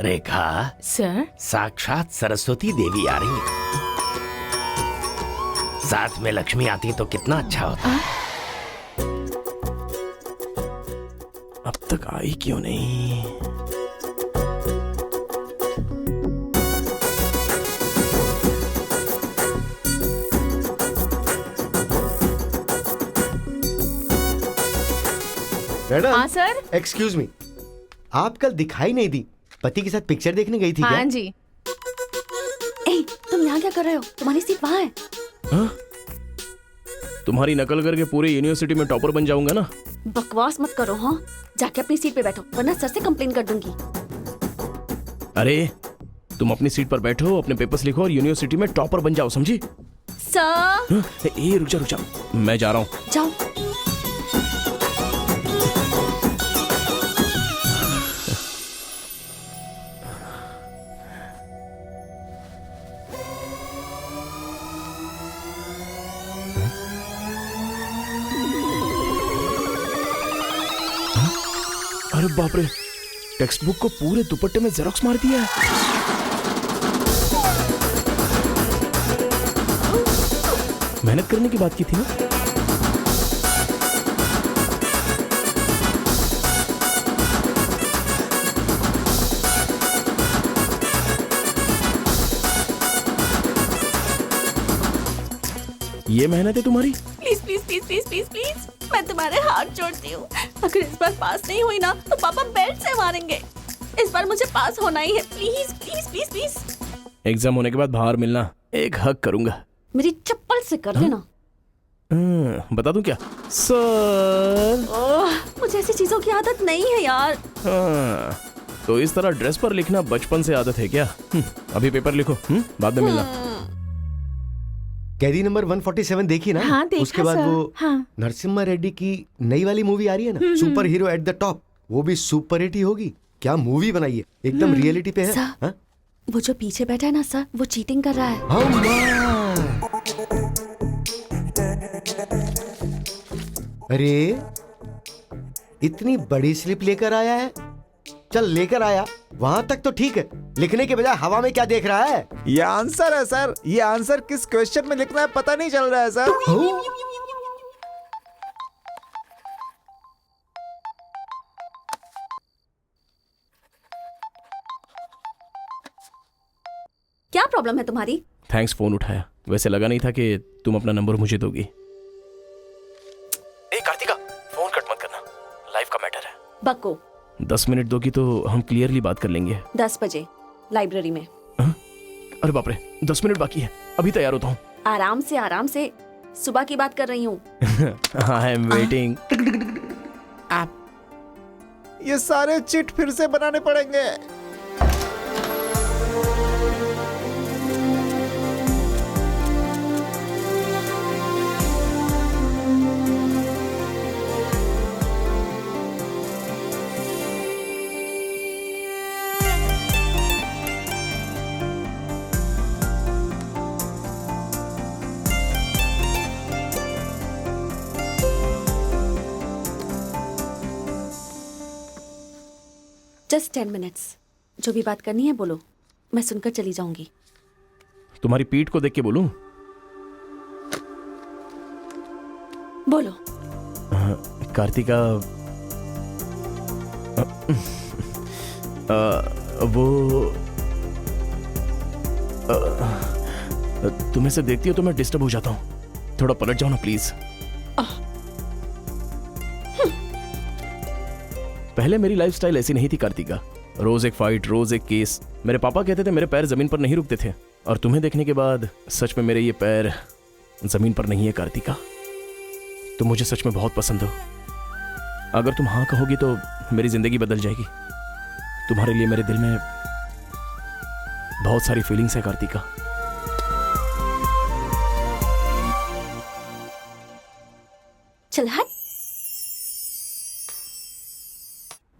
रेखा sir, साक्षात सरस्वती देवी आ रही है। साथ में लक्ष्मी आती तो कितना अच्छा होता। अब तक आई क्यों नहीं? मैडम। हाँ सर। एक्सक्यूज मी, आप कल दिखाई नहीं दी। पति के साथ पिक्चर देखने गई थी हाँ क्या? जी। ए, तुम यहाँ क्या कर रहे हो? तुम्हारी सीट वहाँ है। हाँ? तुम्हारी नकल करके पूरी यूनिवर्सिटी में टॉपर बन जाऊंगा ना। बकवास मत करो। हाँ, जाके अपनी सीट पे बैठो वरना सर से कंप्लेन कर दूंगी। अरे तुम अपनी सीट पर बैठो, अपने पेपर्स लिखो और यूनिवर्सिटी में टॉपर बन जाओ, समझी? सर। हाँ? रुक जा, मैं जा रहा हूँ। जाओ। अरे बाप रे, टेक्स्ट बुक को पूरे दुपट्टे में जेरोक्स मार दिया है। मेहनत करने की बात की थी ना। ये मेहनत है तुम्हारी? Please please please please please please, मैं तुम्हारे हाथ जोड़ती हूँ। अगर इस बार पास नहीं हुई ना तो पापा बेल्ट से मारेंगे। इस बार मुझे पास होना ही है। Please please please please. Exam होने के बाद बाहर मिलना, एक हक करूंगा। मेरी चप्पल से कर लेना। बता दूं क्या सर? मुझे ऐसी चीजों की आदत नहीं है यार। तो इस तरह ड्रेस पर लिखना बचपन से आदत है क्या? अभी पेपर लिखो, बाद में मिलना। कैदी नंबर 147 देखी ना? हाँ, देखा उसके बाद सर। वो हाँ। नरसिम्हा रेड्डी की नई वाली मूवी आ रही है ना, super hero at the top. वो भी सुपर हिट ही होगी। क्या मूवी बनाई है, एकदम रियलिटी पे है। सर, हाँ? वो जो पीछे बैठा है ना सर, वो चीटिंग कर रहा है। हाँ, अरे इतनी बड़ी स्लिप लेकर आया है। चल लेकर आया, वहां तक तो ठीक है। लिखने के बजाय हवा में क्या देख रहा है? ये आंसर है सर। ये आंसर किस क्वेश्चन में लिखना है पता नहीं चल रहा है सर। क्या प्रॉब्लम है तुम्हारी? थैंक्स फोन उठाया। वैसे लगा नहीं था कि तुम अपना नंबर मुझे दोगी। ए कार्तिका, फोन कट मत करना, लाइफ का मैटर है। बक्को। 10 मिनट दोगी तो हम क्लियरली बात कर लेंगे। 10 बजे लाइब्रेरी में। अरे बाप रे, 10 मिनट बाकी है, अभी तैयार होता हूँ। आराम से सुबह की बात कर रही हूँ। I am waiting. ये सारे चिट फिर से बनाने पड़ेंगे। Just 10 minutes. जो भी बात करनी है बोलो, मैं सुनकर चली जाऊंगी। तुम्हारी पीठ को देख के बोलूं? बोलो। कार्तिका, वो तुम्हें से देखती हो तो मैं डिस्टर्ब हो जाता हूँ। थोड़ा पलट जाओ ना प्लीज। पहले मेरी लाइफस्टाइल ऐसी नहीं थी कार्तिका। रोज एक फाइट, रोज एक केस। मेरे पापा कहते थे मेरे पैर जमीन पर नहीं रुकते थे, और तुम्हें देखने के बाद सच में मेरे ये पैर जमीन पर नहीं है कार्तिका। तुम मुझे सच में बहुत पसंद हो। अगर तुम हाँ कहोगी तो मेरी जिंदगी बदल जाएगी। तुम्हारे लिए मेरे दिल में बहुत सारी फीलिंग्स है कार्तिका। चल हट।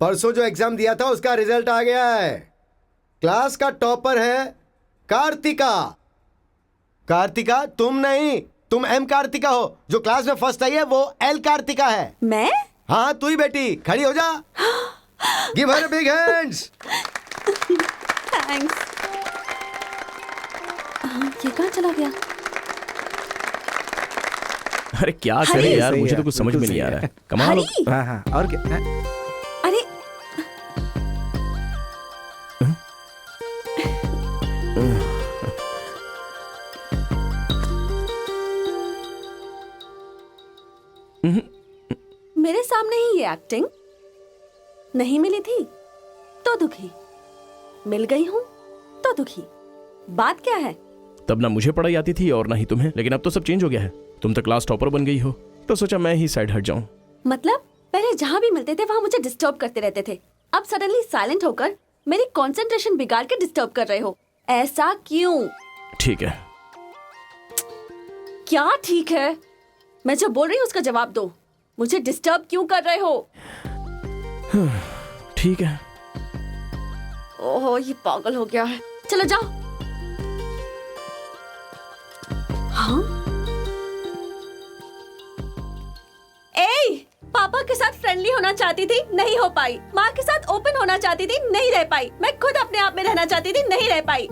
परसों जो एग्जाम दिया था उसका रिजल्ट आ गया है। क्लास का टॉपर है कार्तिका। कार्तिका तुम नहीं, तुम एम कार्तिका हो। जो क्लास में फर्स्ट आई है वो एल कार्तिका है। मैं? हाँ तू ही बेटी, खड़ी हो जा। Give her big hands. Thanks. ये कहाँ चला गया? अरे क्या करे हरी! यार, सही मुझे है, तो कुछ समझ में बिल्कुल नहीं आ सही रहा है। है। कमाल हो। हरी! हाँ हाँ, और क्या? हाँ, अरे मेरे सामने ही ये एक्टिंग नहीं मिली थी तो दुखी, मिल गई हूँ तो दुखी। बात क्या है? तब ना मुझे पढ़ाई आती थी और ना ही तुम्हें, लेकिन अब तो सब चेंज हो गया है। तुम तो क्लास टॉपर बन गई हो, तो सोचा मैं ही साइड हट जाऊं। मतलब पहले जहाँ भी मिलते थे वहाँ मुझे डिस्टर्ब करते रहते थे, अब सडनली साइलेंट होकर मेरी कंसंट्रेशन बिगाड़ के डिस्टर्ब कर रहे हो। ऐसा क्यों? ठीक है, क्या ठीक है? मैं जो बोल रही हूँ उसका जवाब दो। मुझे डिस्टर्ब क्यों कर रहे हो? ठीक है। ओहो, ये पागल हो गया है। चलो जाओ। हाँ? ए, पापा के साथ फ्रेंडली होना चाहती थी, नहीं हो पाई। माँ के साथ ओपन होना चाहती थी, नहीं रह पाई। मैं खुद अपने आप में रहना चाहती थी, नहीं रह पाई।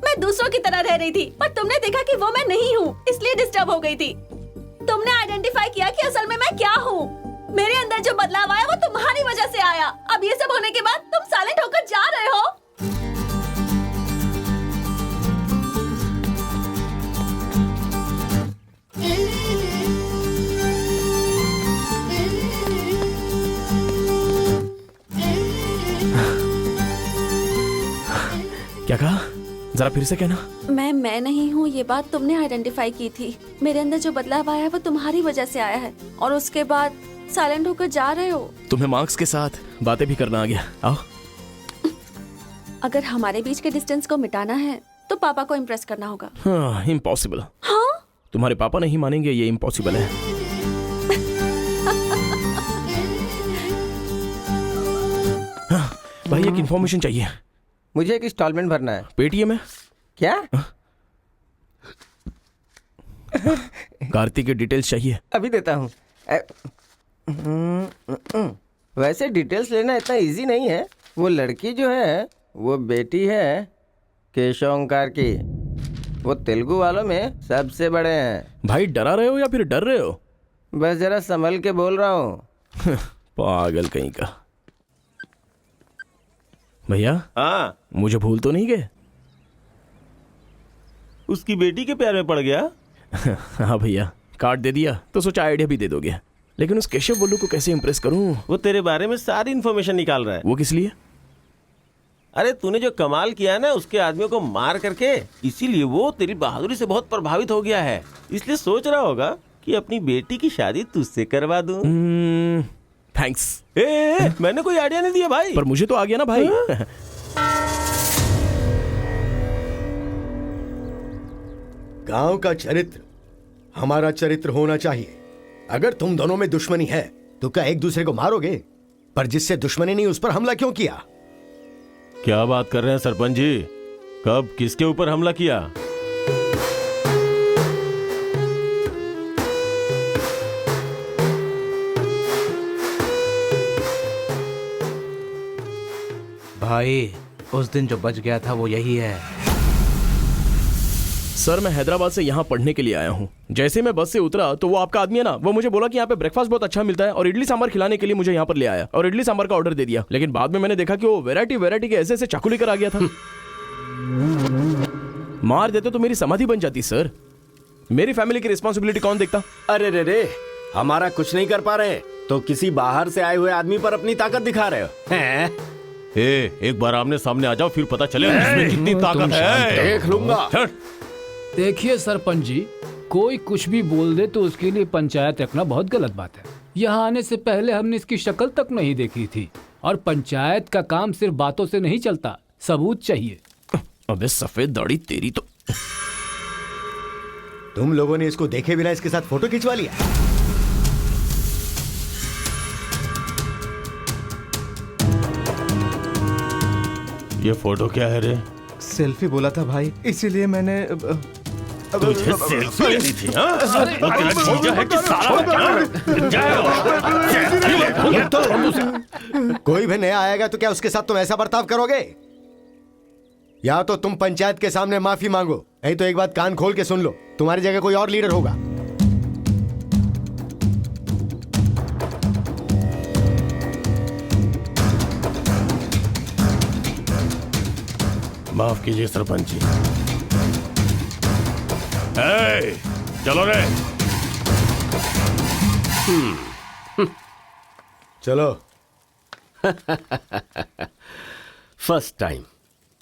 मैं दूसरों की तरह रह रही थी, पर तुमने देखा कि वो मैं नहीं हूँ, इसलिए डिस्टर्ब हो गई थी। तुमने आइडेंटिफाई किया कि असल में मैं क्या हूँ। मेरे अंदर जो बदलाव आया वो तुम्हारी वजह से आया। अब ये सब होने के बाद तुम साइलेंट होकर जा रहे हो। क्या कहा? जरा फिर से कहना। मैं नहीं हूँ, ये बात तुमने आइडेंटिफाई की थी। मेरे अंदर जो बदलाव आया है वो तुम्हारी वजह से आया है, और उसके बाद साइलेंट होकर जा रहे हो। तुम्हें मार्क्स के साथ बातें भी करना आ गया। आओ। अगर हमारे बीच के डिस्टेंस को मिटाना है तो पापा को इम्प्रेस करना होगा। हाँ, इम्पॉसिबल। हाँ? तुम्हारे पापा नहीं मानेंगे, ये इम्पॉसिबल है। हाँ, भाई एक इन्फॉर्मेशन चाहिए। मुझे एक इंस्टॉलमेंट भरना है। पेटीएम है क्या? कार्तिक की डिटेल्स चाहिए। अभी देता हूँ। वैसे डिटेल्स लेना इतना इजी नहीं है। वो लड़की जो है वो बेटी है केशव ओंकार की। वो तेलुगु वालों में सबसे बड़े हैं। भाई डरा रहे हो या फिर डर रहे हो? बस जरा संभल के बोल रहा हूँ। पागल कहीं का। भैया, हाँ, मुझे भूल तो नहीं गए? उसकी बेटी के प्यार में पड़ गया। हाँ भैया, कार्ड दे दिया तो सोचा आइडिया भी दे दोगे, लेकिन उस केशव बोलू को कैसे इम्प्रेस करूं? वो तेरे बारे में सारी इन्फॉर्मेशन निकाल रहा है। वो किस लिए? अरे तूने जो कमाल किया ना उसके आदमियों को मार करके, इसीलिए वो तेरी बहादुरी से बहुत प्रभावित हो गया है। इसलिए सोच रहा होगा कि अपनी बेटी की शादी तुझसे करवा दूं। थैंक्स। मैंने कोई आइडिया नहीं दिया भाई। पर मुझे तो आ गया ना भाई। गांव का चरित्र हमारा चरित्र होना चाहिए। अगर तुम दोनों में दुश्मनी है तो क्या एक दूसरे को मारोगे? पर जिससे दुश्मनी नहीं उस पर हमला क्यों किया? क्या बात कर रहे हैं सरपंच जी? कब किसके ऊपर हमला किया? भाई उस दिन जो बच गया था वो यही है। सर, मैं हैदराबाद से यहाँ पढ़ने के लिए आया हूँ। जैसे मैं बस से उतरा तो वो आपका आदमी है ना, वो मुझे बोला कि यहाँ पे ब्रेकफास्ट बहुत अच्छा मिलता है और इडली सांभर खिलाने के लिए मुझे यहाँ पर ले आया और इडली सांभर का ऑर्डर दे दिया। लेकिन बाद में मैंने देखा कि वो वैरायटी के ऐसे चाकू लेकर आ गया था। मार देते तो मेरी समाधि बन जाती सर। मेरी फैमिली की रिस्पॉन्सिबिलिटी कौन देखता? अरे रे रे, हमारा कुछ नहीं कर पा रहे तो किसी बाहर से आए हुए आदमी पर अपनी ताकत दिखा रहे हो हैं? एक बार आमने सामने आ जाओ, फिर पता चले इसमें कितनी ताकत है। देख लूंगा। देखिए सरपंच जी, कोई कुछ भी बोल दे तो उसके लिए पंचायत रखना बहुत गलत बात है। यहाँ आने से पहले हमने इसकी शक्ल तक नहीं देखी थी, और पंचायत का काम सिर्फ बातों से नहीं चलता, सबूत चाहिए। अबे सफेद दाढ़ी तेरी तो। तुम लोगों ने इसको देखे बिना इसके साथ फोटो खिंचवा लिया। ये फोटो क्या है रे? सेल्फी बोला था भाई, इसीलिए मैंने तुझे सेल्फी लेनी थी, हाँ? वो तेरा जीजा है कि साला कोई भी नया आएगा तो क्या उसके साथ तुम ऐसा बर्ताव करोगे? या तो तुम पंचायत के सामने माफी मांगो, नहीं तो एक बात कान खोल के सुन लो, तुम्हारी जगह कोई और लीडर होगा। माफ कीजिए सरपंच जी। चलो रे। चलो। फर्स्ट टाइम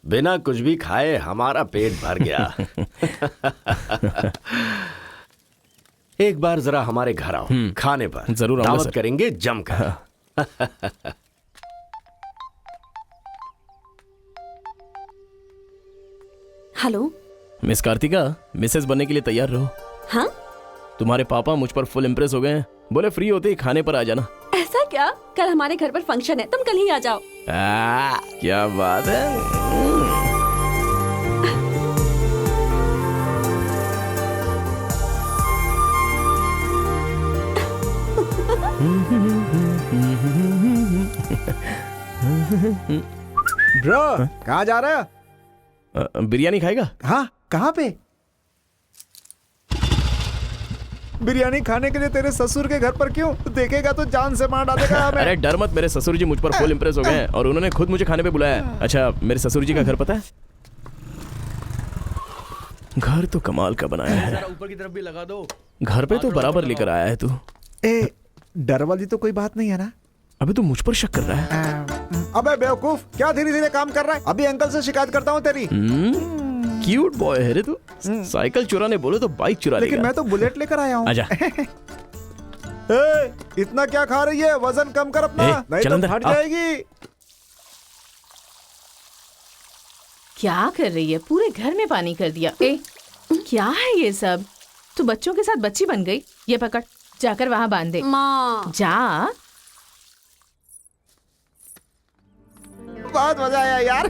बिना कुछ भी खाए हमारा पेट भर गया। एक बार जरा हमारे घर आओ, खाने पर जरूर आऊंगा दावत सर। करेंगे जमकर। हेलो। मिस कार्तिका, मिसेस बनने के लिए तैयार रहो। हाँ, तुम्हारे पापा मुझ पर फुल इम्प्रेस हो गए हैं, बोले फ्री होते ही खाने पर आ जाना। ऐसा क्या? कल हमारे घर पर फंक्शन है, तुम कल ही आ जाओ। क्या बात है। ब्रो कहाँ जा रहे हो? बिरयानी खाएगा? हाँ, कहाँ पे? बिरयानी खाने के लिए तेरे ससुर के घर पर क्यों? देखेगा तो जान से मार डालेगा हमें। अरे डर मत, मेरे ससुर जी मुझ पर फुल इम्प्रेस हो गए हैं और उन्होंने खुद मुझे खाने पे बुलाया है। अच्छा, मेरे ससुर जी का घर पता है? घर तो कमाल का बनाया है। ऊपर की तरफ भी लगा दो। घर पे तो बराबर लेकर आया है तू। ए, डर वाली तो कोई बात नहीं है ना? अबे तू मुझ पर शक कर रहा है? अबे बेवकूफ, क्या धीरे धीरे काम कर रहा है? अभी अंकल से शिकायत करता हूँ तेरी। क्यूट बॉय है रे तू। साइकिल चुराने बोले तो बाइक चुरा लेगा। लेकिन मैं तो बुलेट लेकर आया हूँ। आजा। इतना क्या खा रही है? वजन कम कर अपना, नहीं चल तो अंदर, फट आ। जाएगी। क्या कर रही है? पूरे घर में पानी कर दिया। क्या है ये सब? तू बच्चों के साथ बच्ची बन गई। ये पकड़, जाकर वहाँ बांध दे। माँ। जा। बहुत मजा आया यार।